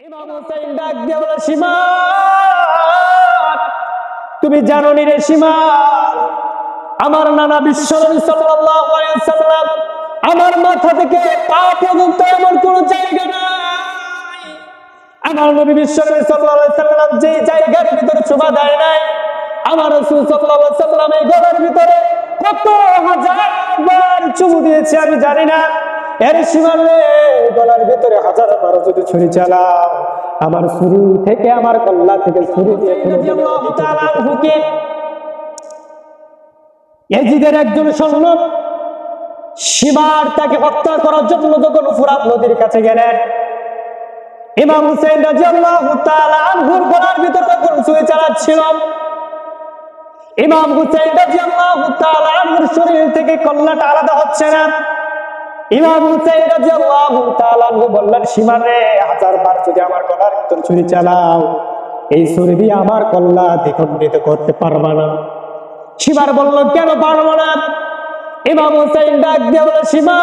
ইমাম হুসাইন ডাক দিয়ে বলে, সীমা, তুমি জানো নি রে সীমা, আমার নানা বিশ্বনবী সাল্লাল্লাহু আলাইহি ওয়াসাল্লাম আমার মাথা থেকে পা পর্যন্ত এমন কোন জায়গা নাই, আমার নবী বিশ্বনবী সাল্লাল্লাহু আলাইহি ওয়াসাল্লাম যে জায়গার ভিতরে ছোঁয়া দেয় নাই, আমার রাসূল সাল্লাল্লাহু আলাইহি ওয়াসাল্লামের গলার ভিতরে কত হাজার বার চুমু দিয়েছে আমি জানি না। এর সীমার রে, গলার ভিতরে হাজার বার যদি ছুরি চালাও, আমার ছুরি থেকে আমার কল্লা থেকে ছুরি দিয়ে রাদিয়াল্লাহু তাআলা আনহুকে ইয়াজিদের একজন সৈন্য সীমার তাকে হত্যা করার জন্য যখন ফুরাত নদীর কাছে গেলেন, ইমাম হুসাইন রাদিয়াল্লাহু তাআলা আনহুর গলার ভিতরে যখন ছুরি চালাচ্ছিল, ইমাম হুসাইন রাদিয়াল্লাহু তাআলা আনহুর শরীর থেকে কল্লাটা আলাদা হচ্ছে না। ইমাম হুসাইন রাদিয়াল্লাহু তাআলা আনহু বললেন, সীমা রে, হাজার বার যদি আমার গলার ভিতর ছুরি চালাও, এই ছুরি দিয়ে আমার কল্লা দ্বিখণ্ডিত করতে পারবা না। সীমার বলল, কেন পারবো না? ইমাম হুসাইন ডাক দিয়ে বলে, সীমা,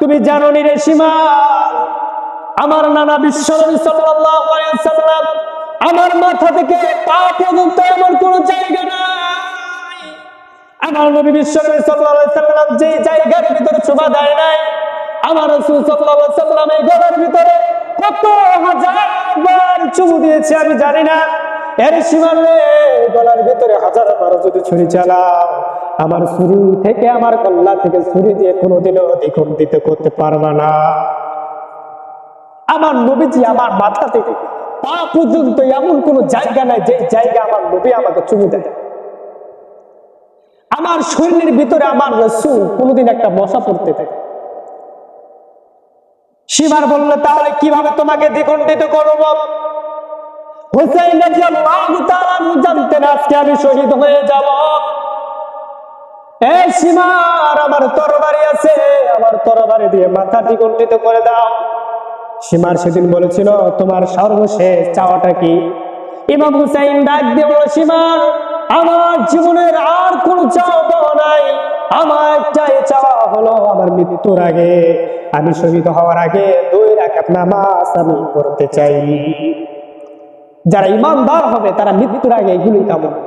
তুমি জানো নি রে সীমা, আমার নানা বিশ্বনবী সাল্লাল্লাহু আলাইহি ওয়াসাল্লাম আমার মাথা থেকে পা পর্যন্ত এমন কোন জায়গা নাই, আমার নবী বিশ্বনবী সাল্লাল্লাহু আলাইহি ওয়াসাল্লাম যে জায়গার ভিতরে ছোঁয়া দেয় নাই, আমার রাসূল সাল্লাল্লাহু আলাইহি ওয়াসাল্লামের গলার ভিতরে কত হাজার বার চুমু দিয়েছে আমি জানি না। এর সীমা রে, গলার ভিতরে হাজার বার যদি ছুরি চালাও, আমার ছুরি থেকে আমার কল্লা থেকে ছুরি দিয়ে কোনোদিনও দ্বিখণ্ডিত করতে পারবা না। আমার নবীজি আমার মাথা থেকে পা পর্যন্ত এমন কোন জায়গা নাই যে জায়গা আমার নবী আমাকে চুমু দেয়। আমার শরীরের ভিতরে আমার রাসূল কোনোদিন একটা মশা পড়তে দেয়। সীমার বললে, তাহলে কিভাবে তোমাকে দ্বিখণ্ডিত করব? হুসাইন রাদিয়াল্লাহু তাআলা জানতেন আজকে আমি শহীদ হয়ে যাব। এই সীমার, আমার তরবারি আছে, আমার তরবারি দিয়ে মাথা দ্বিখণ্ডিত করে দাও। সীমার সেদিন বলেছিল, তোমার সর্বশেষ চাওয়াটা কি? ইমাম হুসাইন ডাক দিয়ে বলে, সীমার, আমার জীবনের আর কোন চাওয়া নাই, আমার একটাই চাওয়া হলো, আমার মৃত্যুর আগে, আমি শহীদ হওয়ার আগে 2 রাকাত নামাজ আমি পড়তে চাই। যারা ইমানদার হবে তারা মৃত্যুর আগে এগুলি কামনা